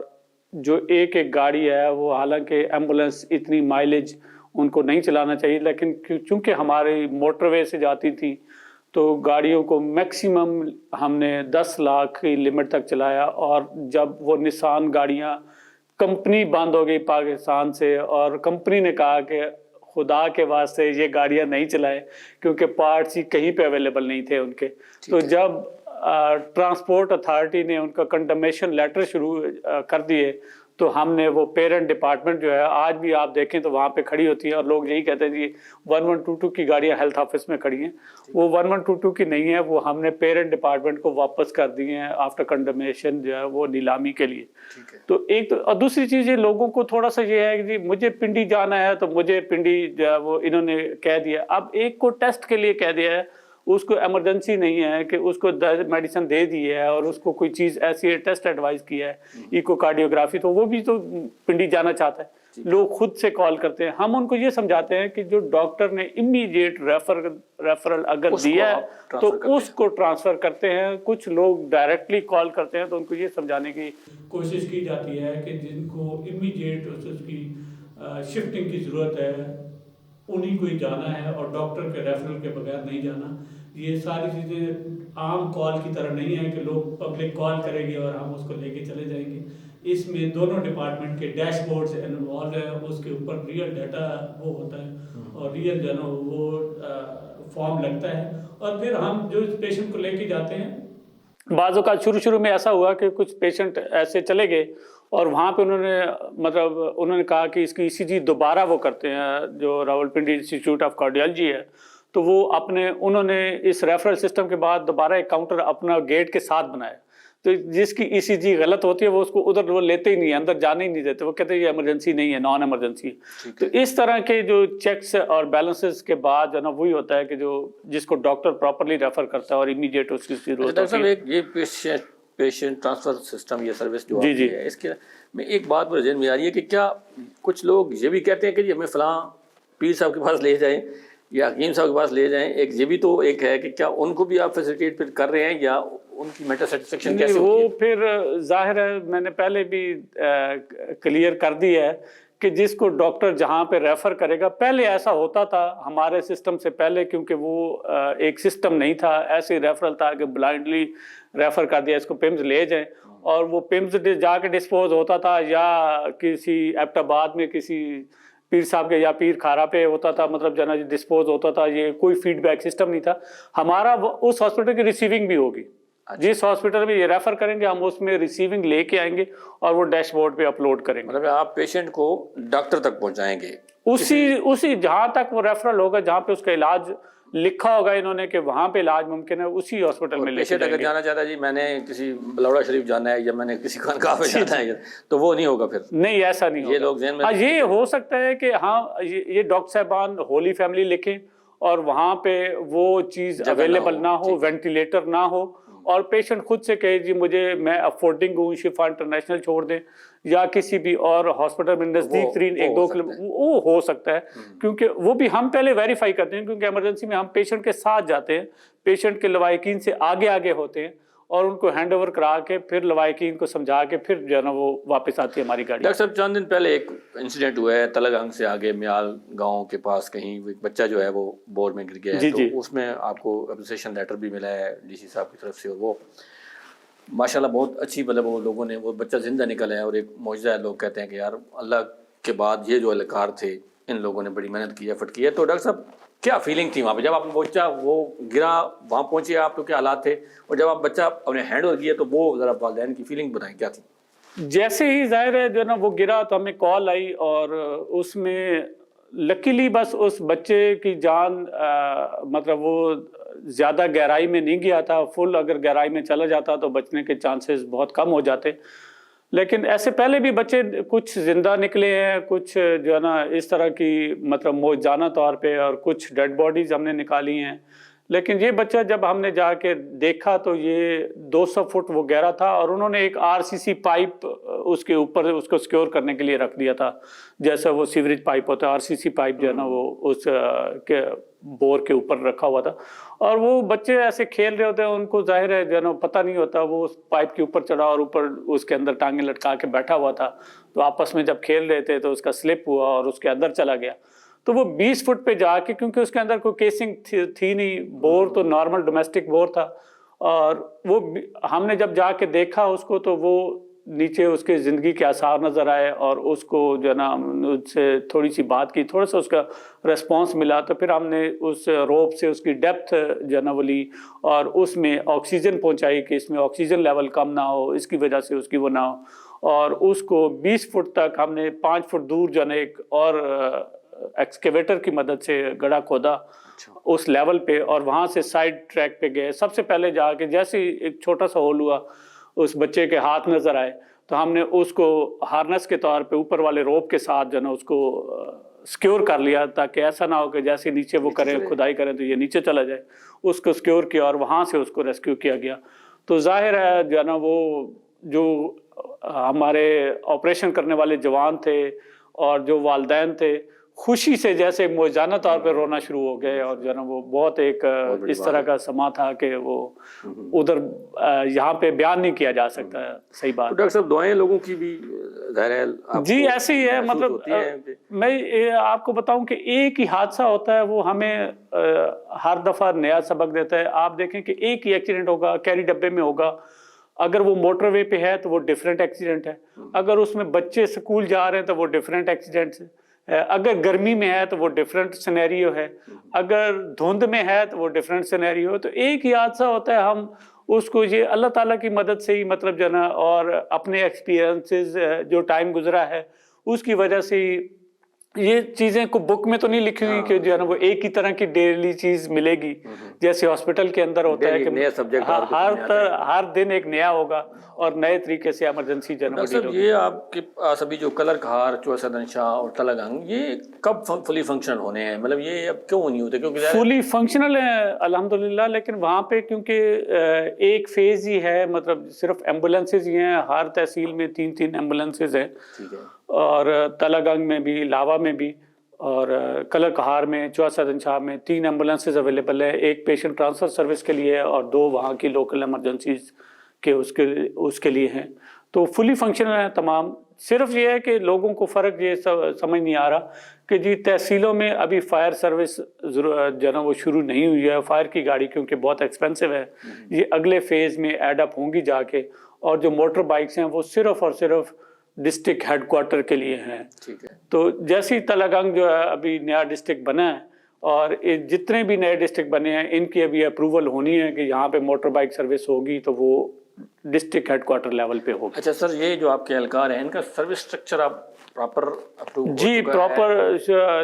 جو ایک گاڑی ہے وہ حالانکہ ایمبولینس اتنی مائلیج ان کو نہیں چلانا چاہیے, لیکن چونکہ ہماری موٹر وے سے جاتی تھی تو گاڑیوں کو میکسیمم ہم نے 10 لاکھ کی لمٹ تک چلایا. اور جب وہ نسان گاڑیاں کمپنی بند ہو گئی پاکستان سے, اور کمپنی نے کہا کہ خدا کے واسطے یہ گاڑیاں نہیں چلائیں کیونکہ پارٹس ہی کہیں پہ اویلیبل نہیں تھے ان کے. تو جب ٹرانسپورٹ اتھارٹی نے ان کا کنڈمنیشن لیٹر شروع کر دیے تو ہم نے وہ پیرنٹ ڈپارٹمنٹ جو ہے آج بھی آپ دیکھیں تو وہاں پہ کھڑی ہوتی ہیں اور لوگ یہی کہتے ہیں جی 1122 کی گاڑیاں ہیلتھ آفس میں کھڑی ہیں. وہ 1122 کی نہیں ہے, وہ ہم نے پیرنٹ ڈپارٹمنٹ کو واپس کر دی ہیں آفٹر کنڈمنیشن جو ہے وہ نیلامی کے لیے. تو ایک تو, اور دوسری چیز یہ لوگوں کو تھوڑا سا یہ ہے کہ جی مجھے پنڈی جانا ہے تو مجھے پنڈی جو ہے وہ انہوں نے کہہ دیا. اب ایک کو ٹیسٹ کے لیے کہہ دیا ہے, اس کو ایمرجنسی نہیں ہے کہ اس کو میڈیسن دے دی ہے اور اس کو کوئی چیز ایسی ہے ٹیسٹ ایڈوائز کیا ہے ایکو کارڈیوگرافی, تو وہ بھی تو پنڈی جانا چاہتا ہے. لوگ خود سے کال کرتے ہیں. ہم ان کو یہ سمجھاتے ہیں کہ جو ڈاکٹر نے امیڈیٹ ریفرل اگر دیا ہے تو اس کو ٹرانسفر کرتے ہیں. کچھ لوگ ڈائریکٹلی کال کرتے ہیں تو ان کو یہ سمجھانے کی کوشش کی جاتی ہے کہ جن کو امیڈیٹ اس کی شفٹنگ کی ضرورت ہے انہیں کو ہی جانا ہے اور ڈاکٹر کے ریفرل کے بغیر نہیں جانا. یہ ساری چیزیں عام کال کی طرح نہیں ہیں کہ لوگ پبلک کال کریں گے اور ہم اس کو لے کے چلے جائیں گے. اس میں دونوں ڈپارٹمنٹ کے ڈیش بورڈ سے انوالو ہے, اس کے اوپر ریئل ڈیٹا وہ ہوتا ہے اور ریئل جو ہے نا وہ فارم لگتا ہے اور پھر ہم جو اس پیشنٹ کو لے کے جاتے ہیں. بعض اوقات شروع میں ایسا ہوا کہ کچھ پیشنٹ ایسے چلے گئے اور وہاں پہ انہوں نے کہا کہ اس کی ECG دوبارہ وہ کرتے ہیں جو راولپنڈی انسٹیٹیوٹ آف کارڈیالوجی ہے, تو وہ انہوں نے اس ریفرل سسٹم کے بعد دوبارہ ایک کاؤنٹر اپنا گیٹ کے ساتھ بنایا. تو جس کی ECG غلط ہوتی ہے وہ اس کو ادھر وہ لیتے ہی نہیں, اندر جانے ہی نہیں دیتے. وہ کہتے ہیں یہ ایمرجنسی نہیں ہے, نان ایمرجنسی ہے. تو اس طرح کے جو چیکس اور بیلنسز کے بعد جو ہے نا وہی ہوتا ہے کہ جس کو ڈاکٹر پراپرلی ریفر کرتا ہے اور امیڈیٹ اس کی ضرورت ہوتی ہے.
یہ پیشنٹ ٹرانسفر سسٹم یہ سروس جو ہے اس کے میں ایک بات میرے ذہن میں آ رہی ہے کہ کیا کچھ لوگ یہ بھی کہتے ہیں کہ جی ہمیں فلاں پیر صاحب کے پاس لے جائیں یا حکیم صاحب کے پاس لے جائیں. ایک یہ بھی تو ایک ہے کہ کیا ان کو بھی آپ فیسیلیٹیٹ پھر کر رہے ہیں یا ان کی میٹر سیٹسفیکشن کیسے ہوتی ہے؟
وہ پھر ظاہر ہے میں نے پہلے بھی کلیئر کر دی ہے کہ جس کو ڈاکٹر جہاں پہ ریفر کرے گا. پہلے ایسا ہوتا تھا ہمارے سسٹم سے پہلے, کیونکہ وہ ایک سسٹم نہیں تھا, ایسے ریفرل تھا کہ بلائنڈلی ریفر کر دیا اس کو پمز لے جائیں اور وہ پمز جا کے ڈسپوز ہوتا تھا یا کسی ایبٹ آباد میں کسی پیر صاحب کے یا پیر کھارا پہ ہوتا تھا, مطلب جنا ڈسپوز ہوتا تھا. یہ کوئی فیڈ بیک سسٹم نہیں تھا ہمارا. اس ہاسپٹل کی ریسیونگ بھی ہوگی, جس ہاسپٹل میں یہ ریفر کریں گے ہم اس میں ریسیونگ لے کے آئیں گے اور وہ ڈیش بورڈ پہ اپلوڈ کریں گے.
مطلب آپ پیشنٹ کو ڈاکٹر تک پہنچائیں گے
اسی جہاں تک وہ ریفرل ہوگا, جہاں پہ اس کا علاج لکھا ہوگا انہوں نے کہ وہاں پہ علاج ممکن ہے, اسی ہاسپٹل میں لے کے
پیشنٹ اگر جانا چاہتا ہے جی میں نے کسی بلوڑا شریف جانا ہے یا میں نے کسی خانقاہ پہ جانا ہے تو وہ نہیں ہوگا. پھر
نہیں ایسا نہیں ہوگا.
یہ لوگ ذہن میں
یہ ہو سکتا ہے کہ ہاں یہ ڈاکٹر صاحبان ہولی فیملی لکھیں اور وہاں پہ وہ چیز اویلیبل نہ ہو, وینٹیلیٹر نہ ہو اور پیشنٹ خود سے کہے جی میں افورڈنگ ہوں, شفا انٹرنیشنل چھوڑ دیں یا کسی بھی اور ہاسپٹل میں نزدیک ترین 1-2 کلومیٹر, وہ ہو سکتا ہے. کیونکہ وہ بھی ہم پہلے ویریفائی کرتے ہیں, کیونکہ ایمرجنسی میں ہم پیشنٹ کے ساتھ جاتے ہیں, پیشنٹ کے لوائقین سے آگے ہوتے ہیں اور ان کو ہینڈ اوور کرا کے پھر لوائقین کو سمجھا کے پھر جو ہے نا وہ واپس آتی ہے ہماری گاڑی.
ڈاکٹر صاحب چند دن پہلے ایک انسیڈنٹ ہوا ہے تلگنگ سے آگے میال گاؤں کے پاس کہیں ایک بچہ جو ہے وہ بور میں گر گیا ہے. تو اس میں آپ کو اپریسیشن لیٹر بھی ملا ہے DC صاحب کی طرف سے اور وہ ماشاءاللہ بہت اچھی, مطلب وہ لوگوں نے وہ بچہ زندہ نکلا ہے اور ایک معجزہ ہے. لوگ کہتے ہیں کہ یار اللہ کے بعد یہ جو اہلکار تھے ان لوگوں نے بڑی محنت کی, ایفرٹ کی ہے. تو ڈاکٹر صاحب کیا فیلنگ تھی وہاں پہ جب آپ بچہ وہ گرا, وہاں پہنچے آپ تو کیا حالات تھے, اور جب آپ بچہ اپنے ہینڈ اوور کیا تو وہ ذرا والدین کی فیلنگ بتائیں کیا تھی؟
جیسے ہی ظاہر ہے جو ہے نا وہ گرا تو ہمیں کال آئی اور اس میں لکیلی بس اس بچے کی جان مطلب وہ زیادہ گہرائی میں نہیں گیا تھا. فل اگر گہرائی میں چلا جاتا تو بچنے کے چانسز بہت کم ہو جاتے. لیکن ایسے پہلے بھی بچے کچھ زندہ نکلے ہیں, کچھ جو ہے نا اس طرح کی مطلب موجزانہ طور پہ, اور کچھ ڈیڈ باڈیز ہم نے نکالی ہیں. لیکن یہ بچہ جب ہم نے جا کے دیکھا تو یہ 200 فٹ وہ گہرا تھا اور انہوں نے ایک RCC پائپ اس کے اوپر اس کو سیکیور کرنے کے لیے رکھ دیا تھا, جیسا وہ سیوریج پائپ ہوتا ہے. RCC پائپ جو ہے نا وہ اس کے بور کے اوپر رکھا ہوا تھا اور وہ بچے ایسے کھیل رہے ہوتے ہیں, ان کو ظاہر ہے جو ہے نا پتہ نہیں ہوتا, وہ اس پائپ کے اوپر چڑھا اور اوپر اس کے اندر ٹانگیں لٹکا کے بیٹھا ہوا تھا. تو آپس میں جب کھیل رہے تھے تو اس کا سلپ ہوا اور اس کے اندر چلا گیا. تو وہ 20 فٹ پہ جا کے, کیونکہ اس کے اندر کوئی کیسنگ تھی نہیں, بور تو نارمل ڈومیسٹک بور تھا, اور وہ ہم نے جب جا کے دیکھا اس کو تو وہ نیچے اس کے زندگی کے آثار نظر آئے اور اس کو جو ہے نا اس سے تھوڑی سی بات کی, تھوڑا سا اس کا ریسپانس ملا. تو پھر ہم نے اس روپ سے اس کی ڈیپتھ جو ہے نا وہ لی اور اس میں آکسیجن پہنچائی کہ اس میں آکسیجن لیول کم نہ ہو, اس کی وجہ سے اس کی وہ نہ ہو. اور اس کو 20 فٹ تک ہم نے 5 فٹ دور جو ہے نا ایک اور ایکسکیویٹر کی مدد سے گڑھا کھودا اس لیول پہ، اور وہاں سے سائڈ ٹریک پہ گئے. سب سے پہلے جا کے جیسے ایک چھوٹا سا ہول ہوا، اس بچے کے ہاتھ نظر آئے تو ہم نے اس کو ہارنس کے طور پہ اوپر والے روپ کے ساتھ جو ہے نا اس کو سکیور کر لیا، تاکہ ایسا نہ ہو کہ جیسے نیچے وہ کریں کھدائی کریں تو یہ نیچے چلا جائے. اس کو سکیور کیا اور وہاں سے اس کو ریسکیو کیا گیا. تو ظاہر ہے جو ہے نا وہ جو ہمارے آپریشن کرنے والے جوان تھے اور جو والدین تھے، خوشی سے جیسے موجانہ طور پہ رونا شروع ہو گئے. اور جو ہے نا وہ بہت ایک اس طرح کا سما تھا کہ وہ ادھر یہاں پہ بیان نہیں کیا جا سکتا. صحیح بات.
ڈاکٹر صاحب دعائیں لوگوں کی بھی ظاہر ہے
جی ایسے ہی ہے. مطلب میں آپ کو بتاؤں کہ ایک ہی حادثہ ہوتا ہے وہ ہمیں ہر دفعہ نیا سبق دیتا ہے. آپ دیکھیں کہ ایک ہی ایکسیڈنٹ ہوگا، کیری ڈبے میں ہوگا، اگر وہ موٹر وے پہ ہے تو وہ ڈیفرنٹ ایکسیڈنٹ ہے، اگر اس میں بچے سکول جا رہے ہیں تو وہ ڈیفرنٹ ایکسیڈنٹ ہے، اگر گرمی میں ہے تو وہ ڈیفرنٹ سینیریو ہے، اگر دھند میں ہے تو وہ ڈیفرنٹ سینیریو ہے. تو ایک ہی حادثہ ہوتا ہے. ہم اس کو یہ اللہ تعالیٰ کی مدد سے ہی مطلب جو ہے نا اور اپنے ایکسپیرینسز جو ٹائم گزرا ہے اس کی وجہ سے یہ چیزیں کو بک میں تو نہیں لکھی ہوئی کہ جو ہے نا وہ ایک ہی طرح کی ڈیلی چیز ملے گی. جیسے ہاسپٹل کے اندر ہوتا ہے کہ ہر دن ایک نیا ہوگا اور نئے طریقے سے ایمرجنسی جنرل.
یہ آپ کے پاس ابھی جو کلر کہار، چوسدنشاہ اور تلگنگ، یہ کب فلی فنکشنل ہونے ہیں؟ مطلب یہ اب کیوں نہیں ہوتے؟ کیونکہ
فلی فنکشنل ہے الحمدللہ، لیکن وہاں پہ کیونکہ ایک فیز ہی ہے، مطلب صرف ایمبولینسز ہی ہیں. ہر تحصیل میں 3 ایمبولینسز ہیں، اور تلگنگ میں بھی، لاوا میں بھی، اور کلر کہار میں، چوسدنشاہ میں 3 ایمبولینسز اویلیبل ہے. ایک پیشنٹ ٹرانسفر سروس کے لیے اور 2 وہاں کی لوکل ایمرجنسیز کے اس کے لیے ہیں. تو فلی فنکشنل ہیں تمام. صرف یہ ہے کہ لوگوں کو فرق یہ سمجھ نہیں آ رہا کہ جی تحصیلوں میں ابھی فائر سروس جو ہے نا وہ شروع نہیں ہوئی ہے. فائر کی گاڑی کیونکہ بہت ایکسپینسو ہے، یہ اگلے فیز میں ایڈ اپ ہوں گی جا کے. اور جو موٹر بائکس ہیں وہ صرف اور صرف ڈسٹرکٹ ہیڈ کوارٹر کے لیے ہیں. تو جیسی تلگنگ جو ہے ابھی نیا ڈسٹرکٹ بنا ہے، اور جتنے بھی نئے ڈسٹرکٹ بنے ہیں ان کی ابھی اپروول ہونی ہے کہ یہاں پہ موٹر بائک سروس ہوگی تو وہ ڈسٹرکٹ ہیڈ کوارٹر لیول پہ ہوگی.
اچھا سر، یہ جو آپ کے اہلکار ہیں ان کا سروس اسٹرکچر آپ پراپر اپروو؟
جی پراپر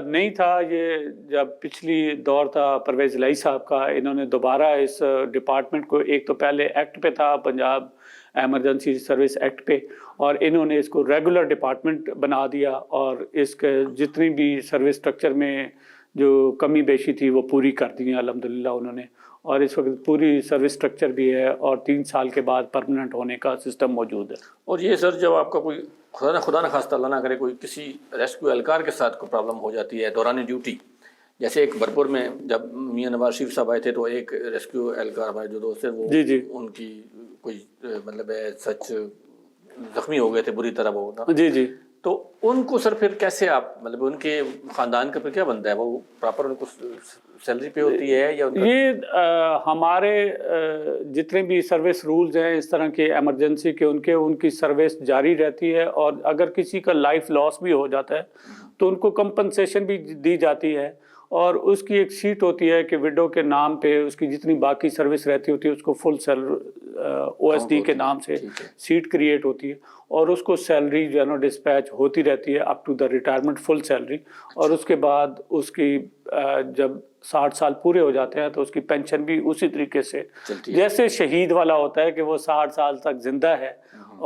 نہیں تھا. یہ جب پچھلی دور تھا پرویز الہی صاحب کا، انہوں نے دوبارہ اس ڈپارٹمنٹ کو، ایک تو پہلے ایکٹ پہ تھا پنجاب ایمرجنسی سروس ایکٹ پہ، اور انہوں نے اس کو ریگولر ڈپارٹمنٹ بنا دیا، اور اس کے جتنی بھی سروس اسٹرکچر میں جو کمی بیشی تھی وہ پوری کر دی ہیں الحمدللہ انہوں نے. اور اس وقت پوری سروس اسٹرکچر بھی ہے، اور 3 سال کے بعد پرماننٹ ہونے کا سسٹم موجود ہے.
اور یہ سر جب آپ کا کوئی خدا نہ خواستہ اللہ نہ کرے کوئی کسی ریسکیو اہلکار کے ساتھ کوئی پرابلم ہو جاتی ہے دوران ڈیوٹی، جیسے ایک برپور میں جب میاں نواز شریف صاحب آئے تھے تو ایک ریسکیو اہلکار ہمارے جو دوست ہیں وہ ان کی کوئی مطلب ہے سچ زخمی ہو گئے تھے بری طرح وہ.
جی
تو ان کو سر پھر کیسے آپ مطلب ان کے خاندان کا پھر کیا بنتا ہے؟ وہ پراپر ان کو سیلری پہ ہوتی ہے یا
یہ ہمارے جتنے بھی سروس رولز ہیں اس طرح کے ایمرجنسی کے، ان کی سروس جاری رہتی ہے. اور اگر کسی کا لائف لاس بھی ہو جاتا ہے تو ان کو کمپنسیشن بھی دی جاتی ہے. اور اس کی ایک سیٹ ہوتی ہے کہ وڈو کے نام پہ اس کی جتنی باقی سروس رہتی ہوتی ہے اس کو فل او ایس ڈی کے نام سے سیٹ کریٹ ہوتی ہے، اور اس کو سیلری جو ہے نا ڈسپیچ ہوتی رہتی ہے up to the retirement full salary. اور اس کے بعد اس کی جب 60 سال پورے ہو جاتے ہیں تو اس کی پینشن بھی اسی طریقے سے جیسے شہید والا ہوتا ہے کہ وہ 60 سال تک زندہ ہے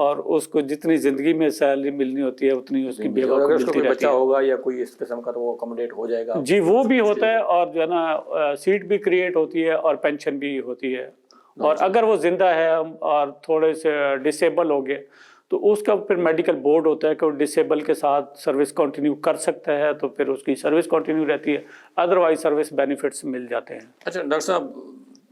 اور اس کو جتنی زندگی میں سیلری ملنی ہوتی ہے اتنی اس کی بیوہ کو ملتی رہتی ہے.
بچہ ہوگا یا کوئی اس قسم کا تو وہ اکوموڈیٹ ہو جائے گا.
جی وہ بھی ہوتا ہے، اور جو ہے نا سیٹ بھی کریٹ ہوتی ہے اور پینشن بھی ہوتی ہے. اور اگر وہ زندہ ہے اور تھوڑے سے ڈسیبل ہو گئے تو اس کا پھر میڈیکل بورڈ ہوتا ہے کہ وہ ڈسیبل کے ساتھ سروس کنٹینیو کر سکتا ہے تو پھر اس کی سروس کنٹینیو رہتی ہے، ادروائز سروس بینیفٹس مل جاتے ہیں.
اچھا ڈاکٹر صاحب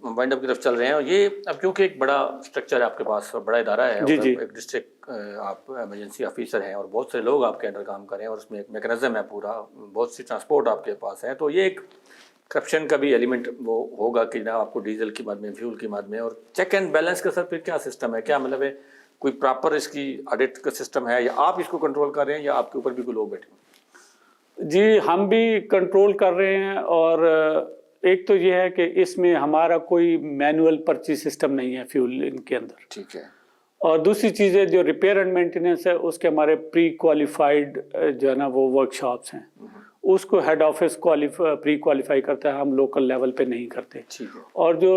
وائنڈ اپ کی طرف چل رہے ہیں، اور یہ اب کیونکہ ایک بڑا اسٹرکچر ہے آپ کے پاس، بڑا ادارہ ہے، ایک ڈسٹرکٹ آپ ایمرجنسی آفیسر ہیں اور بہت سے لوگ آپ کے انڈر کام کریں، اور اس میں ایک میکنزم ہے پورا، بہت سی ٹرانسپورٹ آپ کے پاس ہے، تو یہ ایک کرپشن کا بھی ایلیمنٹ وہ ہوگا کہ جناب آپ کو ڈیزل کی مد میں، فیول کی مد میں، اور چیک اینڈ بیلنس کا سر پھر کیا سسٹم ہے؟ کیا مطلب ہے کوئی پراپر اس کی آڈٹ کا سسٹم ہے، یا آپ اس کو کنٹرول کر رہے ہیں یا آپ کے اوپر بھی کوئی لوگ بیٹھے ہیں؟
جی ہم بھی کنٹرول کر رہے ہیں، اور ایک تو یہ ہے کہ اس میں ہمارا کوئی مینول پرچی سسٹم نہیں ہے فیول کے اندر.
ٹھیک ہے.
اور دوسری چیزیں جو ریپیئر اینڈ مینٹیننس ہے اس کے ہمارے پری کوالیفائڈ جو ہے نا وہ ورکشاپس ہیں، اس کو ہیڈ آفس پری کوالیفائی کرتا ہے، ہم لوکل لیول پہ نہیں کرتے. اور جو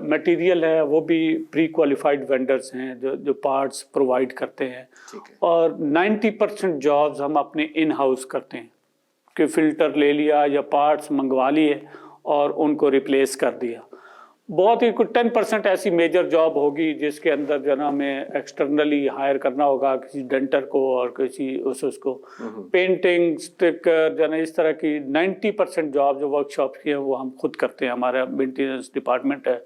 مٹیریل ہے وہ بھی پری کوالیفائڈ وینڈرز ہیں جو پارٹس پرووائڈ کرتے ہیں. اور 90% جابز ہم اپنے ان ہاؤس کرتے ہیں کہ فلٹر لے لیا یا پارٹس منگوا لیے اور ان کو ریپلیس کر دیا. بہت ہی کوئی 10% ایسی میجر جاب ہوگی جس کے اندر جو ہے نا ہمیں ایکسٹرنلی ہائر کرنا ہوگا کسی ڈینٹر کو اور کسی اس کو پینٹنگ اسٹیکر جو ہے نا اس طرح کی 90% جاب جو ورک شاپ کی ہیں وہ ہم خود کرتے ہیں. ہمارا مینٹیننس ڈپارٹمنٹ ہے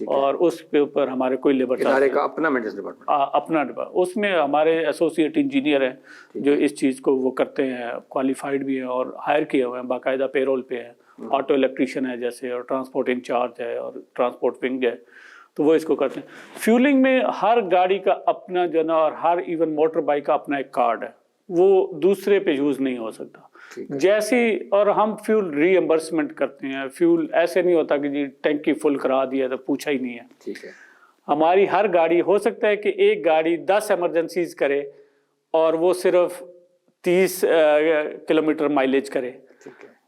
اور اس کے اوپر ہمارے کوئی لیبر
اپنا مینٹیننس ڈپارٹمنٹ
اپنا اس میں ہمارے ایسوسیٹ انجینئر ہیں جو اس چیز کو وہ کرتے ہیں، کوالیفائڈ بھی ہیں اور ہائر کیے ہوئے ہیں، باقاعدہ پے رول پہ ہیں. آٹو الیکٹریشین ہے جیسے، اور ٹرانسپورٹ انچارج ہے اور ٹرانسپورٹ ونگ ہے، تو وہ اس کو کرتے ہیں. فیولنگ میں ہر گاڑی کا اپنا جو ہے نا اور ہر ایون موٹر بائک کا اپنا ایک کارڈ ہے، وہ دوسرے پہ یوز نہیں ہو سکتا. جیسی اور ہم فیول ری ایمبرسمنٹ کرتے ہیں. فیول ایسے نہیں ہوتا کہ جی ٹینکی فل کرا دیا تو پوچھا ہی نہیں ہے. ہماری ہر گاڑی ہو سکتا ہے کہ ایک گاڑی 10 ایمرجنسیز کرے اور وہ صرف 30 کلومیٹر مائلیج کرے،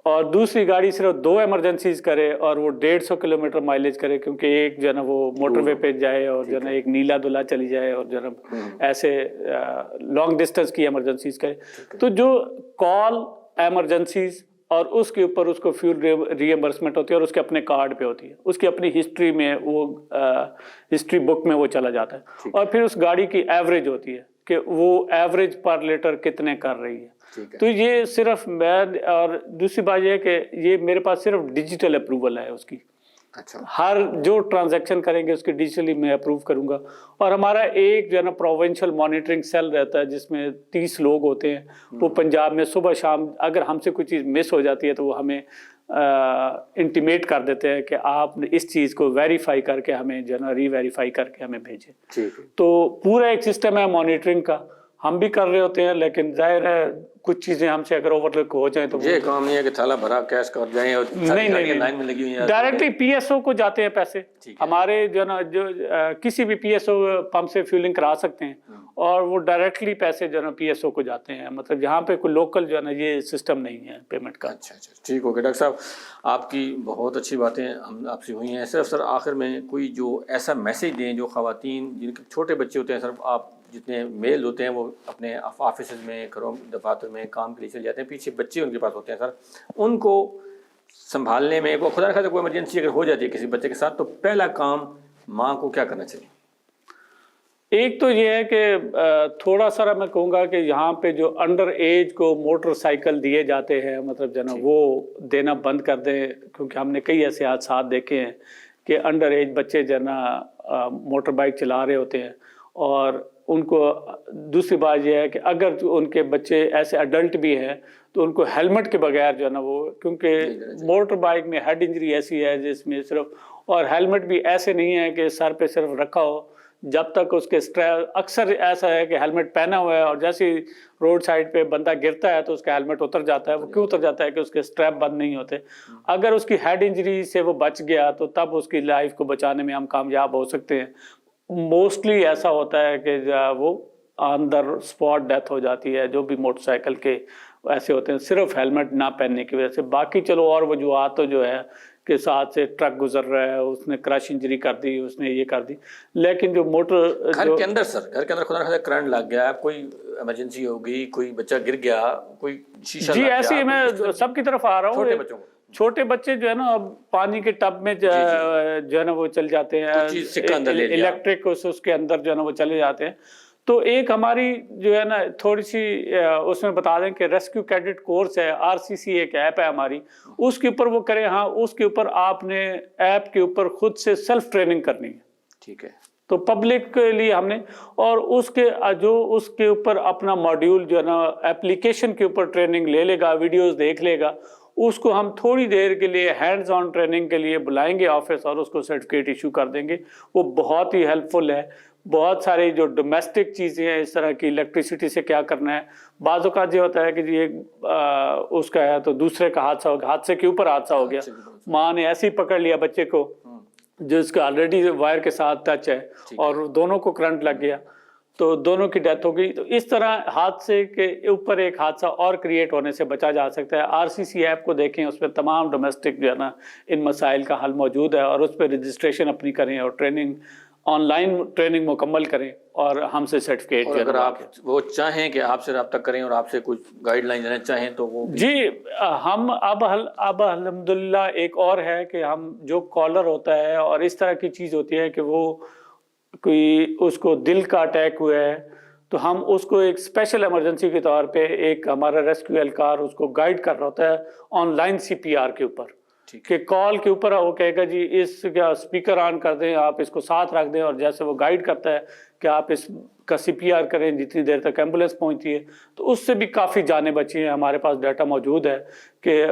اور دوسری گاڑی صرف 2 ایمرجنسیز کرے اور وہ 150 کلومیٹر مائلیج کرے، کیونکہ ایک جو ہے نا وہ موٹر وے پہ جائے اور جو ہے نا ایک نیلا دلہا چلی جائے اور جو ہے نا ایسے لانگ ڈسٹینس کی ایمرجنسیز کرے. تو جو کال ایمرجنسیز اور اس کے اوپر اس کو فیول ری ایمبرسمنٹ ہوتی ہے اور اس کے اپنے کارڈ پہ ہوتی ہے، اس کی اپنی ہسٹری میں وہ ہسٹری بک میں وہ چلا جاتا ہے. اور پھر اس گاڑی کی ایوریج ہوتی ہے کہ وہ ایوریج پر لیٹر کتنے کر رہی ہے. تو یہ صرف میں، اور دوسری بات یہ ہے کہ یہ میرے پاس صرف ڈیجیٹل اپروول ہے اس کی. ہر جو ٹرانزیکشن کریں گے اس کی ڈیجیٹلی میں اپروو کروں گا. اور ہمارا ایک جو ہے نا پروونشل مانیٹرنگ سیل رہتا ہے جس میں 30 لوگ ہوتے ہیں. وہ پنجاب میں صبح شام اگر ہم سے کوئی چیز مس ہو جاتی ہے تو وہ ہمیں انٹیمیٹ کر دیتے ہیں کہ آپ اس چیز کو ویریفائی کر کے ہمیں جو ہے نا ری ویریفائی کر کے ہمیں بھیجیں. تو پورا ایک سسٹم ہے مانیٹرنگ کا، ہم بھی کر رہے ہوتے ہیں، لیکن ظاہر ہے کچھ چیزیں ہم سے اگر اوور لک ہو جائیں تو
یہ کام نہیں ہے کہ تھالا بھرا کیش کر جائیں اور
نہیں
لائن میں لگی ہوئی ہیں،
ڈائریکٹلی پی ایس او کو جاتے ہیں پیسے. ہمارے جو نا جو کسی بھی پی ایس او پمپ سے فیولنگ کرا سکتے ہیں اور وہ ڈائریکٹلی پیسے جو ہے نا پی ایس او کو جاتے ہیں. مطلب یہاں پہ کوئی لوکل جو ہے نا یہ سسٹم نہیں ہے پیمنٹ کا.
اچھا ٹھیک ہو گیا. ڈاکٹر صاحب آپ کی بہت اچھی باتیں ہم آپ سے ہوئی ہیں. صرف سر آخر میں کوئی جو ایسا میسیج دیں جو خواتین جن کے چھوٹے بچے ہوتے ہیں، صرف آپ جتنے میل ہوتے ہیں وہ اپنے آفیسز میں، گھروں دفاتر میں کام کے لیے چلے جاتے ہیں، پیچھے بچے ان کے پاس ہوتے ہیں سر، ان کو سنبھالنے میں وہ خدا نہ خواستہ کوئی ایمرجنسی اگر ہو جاتی ہے کسی بچے کے ساتھ تو پہلا کام ماں کو کیا کرنا چاہیے؟
ایک تو یہ ہے کہ تھوڑا سا میں کہوں گا کہ یہاں پہ جو انڈر ایج کو موٹر سائیکل دیے جاتے ہیں مطلب جو نا وہ دینا بند کر دیں، کیونکہ ہم نے کئی ایسے حادثات دیکھے ہیں کہ انڈر ایج بچے جو نا موٹر بائک چلا رہے ہوتے ہیں. اور ان کو دوسری بات یہ ہے کہ اگر ان کے بچے ایسے اڈلٹ بھی ہیں تو ان کو ہیلمٹ کے بغیر جو ہے نا وہ، کیونکہ موٹر بائک میں ہیڈ انجری ایسی ہے جس میں صرف، اور ہیلمٹ بھی ایسے نہیں ہے کہ سر پہ صرف رکھا ہو، جب تک اس کے اسٹریپ، اکثر ایسا ہے کہ ہیلمٹ پہنا ہوا ہے اور جیسے روڈ سائڈ پہ بندہ گرتا ہے تو اس کا ہیلمٹ اتر جاتا ہے. وہ کیوں اتر جاتا ہے کہ اس کے اسٹریپ بند نہیں ہوتے. اگر اس کی ہیڈ انجری سے وہ بچ گیا تو تب اس کی لائف کو بچانے میں ہم کامیاب ہو سکتے ہیں. موسٹلی ایسا ہوتا ہے کہ وہ آن دا اسپاٹ ڈیتھ ہو جاتی ہے جو بھی موٹر سائیکل کے ایسے ہوتے ہیں صرف ہیلمٹ نہ پہننے کی وجہ سے. باقی چلو اور وجوہات تو جو ہے کہ ساتھ سے ٹرک گزر رہا ہے، اس نے کرش انجری کر دی، اس نے یہ کر دی، لیکن جو موٹر
گھر کے اندر سر، گھر کے اندر خدا نہ خواستہ کرنٹ لگ گیا، کوئی ایمرجنسی ہو گئی، کوئی بچہ گر گیا، کوئی شیشہ
جی ایسے ہی میں سب کی طرف آ رہا ہوں.
چھوٹے بچوں کو،
چھوٹے بچے جو ہے نا اب پانی کے ٹب میں جو ہے نا وہ چل جاتے ہیں، الیکٹرک اس کے اندر جو ہے نا وہ چلے جاتے ہیں. تو ایک ہماری جو ہے نا تھوڑی سی اس میں بتا دیں کہ ریسکیو کیڈٹ کورس ہے، RCC ایک ایپ ہے ہماری، اس کے اوپر وہ کریں. ہاں اس کے اوپر آپ نے ایپ کے اوپر خود سے سیلف ٹریننگ کرنی ہے.
ٹھیک ہے.
تو پبلک کے لیے ہم نے، اور اس کے جو اس کے اوپر اپنا ماڈیول جو ہے نا اپلیکیشن کے اوپر ٹریننگ لے لے گا، ویڈیوز دیکھ لے گا، اس کو ہم تھوڑی دیر کے لیے ہینڈز آن ٹریننگ کے لیے بلائیں گے آفس اور اس کو سرٹیفکیٹ ایشو کر دیں گے. وہ بہت ہی ہیلپ فل ہے. بہت ساری جو ڈومیسٹک چیزیں ہیں اس طرح کی، الیکٹریسٹی سے کیا کرنا ہے، بعض اوقات یہ ہوتا ہے کہ جی اس کا ہے تو دوسرے کا حادثہ ہو گیا، حادثے کے اوپر حادثہ ہو گیا، ماں نے ایسے ہی پکڑ لیا بچے کو، جو اس کا آلریڈی وائر کے ساتھ ٹچ ہے اور دونوں کو کرنٹ لگ گیا تو دونوں کی ڈیتھ ہو گئی. تو اس طرح حادثے کے اوپر ایک حادثہ اور کریٹ ہونے سے بچا جا سکتا ہے. RCC ایپ کو دیکھیں, اس پہ تمام ڈومیسٹک جو ہے نا ان مسائل کا حل موجود ہے, اور اس پہ رجسٹریشن اپنی کریں اور ٹریننگ آن لائن ٹریننگ مکمل کریں اور ہم سے سرٹیفکیٹ.
اور اگر آپ وہ چاہیں کہ آپ سے رابطہ کریں اور آپ سے کچھ گائیڈ لائن دینا چاہیں تو وہ
جی ہم اب الحمدللہ ایک اور ہے کہ ہم جو کالر ہوتا ہے اور اس طرح کی چیز ہوتی ہے کہ وہ کوئی اس کو دل کا اٹیک ہوا ہے تو ہم اس کو ایک اسپیشل ایمرجنسی کے طور پہ ایک ہمارا ریسکیو اہلکار اس کو گائیڈ کر رہا ہوتا ہے آن لائن CPR کے اوپر, کہ کال کے اوپر وہ کہے گا جی اس کا اسپیکر آن کر دیں, آپ اس کو ساتھ رکھ دیں, اور جیسے وہ گائیڈ کرتا ہے کہ آپ اس کا CPR کریں جتنی دیر تک ایمبولینس پہنچتی ہے. تو اس سے بھی کافی جانیں بچی ہیں. ہمارے پاس ڈیٹا موجود ہے کہ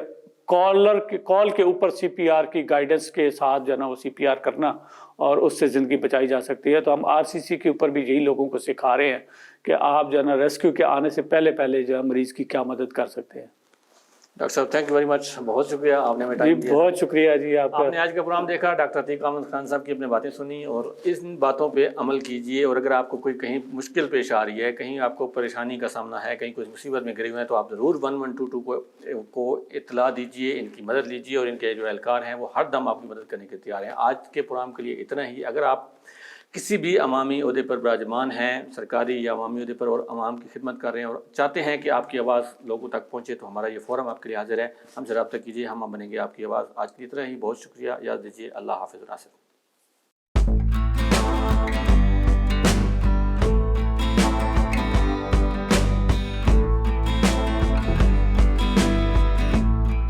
کال کے اوپر CPR کی گائیڈنس کے ساتھ جو ہے نا وہ CPR کرنا, اور اس سے زندگی بچائی جا سکتی ہے. تو ہم RCC کے اوپر بھی یہی لوگوں کو سکھا رہے ہیں کہ آپ جو ہے نا ریسکیو کے آنے سے پہلے جو ہے مریض کی کیا مدد کر سکتے ہیں.
ڈاکٹر صاحب تھینک یو ویری مچ, بہت شکریہ آپ نے ہمیں ٹائم دیا.
بہت شکریہ جی. آپ
نے آج کا پروگرام دیکھا, ڈاکٹر عتیق احمد خان صاحب کی اپنے باتیں سنی, اور ان باتوں پہ عمل کیجئے. اور اگر آپ کو کوئی کہیں مشکل پیش آ رہی ہے, کہیں آپ کو پریشانی کا سامنا ہے, کہیں کوئی مصیبت میں گرے ہوئے ہیں, تو آپ ضرور 1122 کو اطلاع دیجئے, ان کی مدد لیجئے, اور ان کے جو اہلکار ہیں وہ ہر دم آپ کی مدد کرنے کے تیار ہیں. آج کے پروگرام کے لیے اتنا ہی. اگر آپ کسی بھی عوامی عہدے پر براجمان ہیں, سرکاری یا عوامی عہدے پر, اور عوام کی خدمت کر رہے ہیں اور چاہتے ہیں کہ آپ کی آواز لوگوں تک پہنچے, تو ہمارا یہ فورم آپ کے لیے حاضر ہے. ہم سے رابطہ کیجیے, ہم بنیں گے آپ کی آواز. آج کے لیے اتنا ہی. بہت شکریہ. یاد دیجیے. اللہ حافظ. ناصر.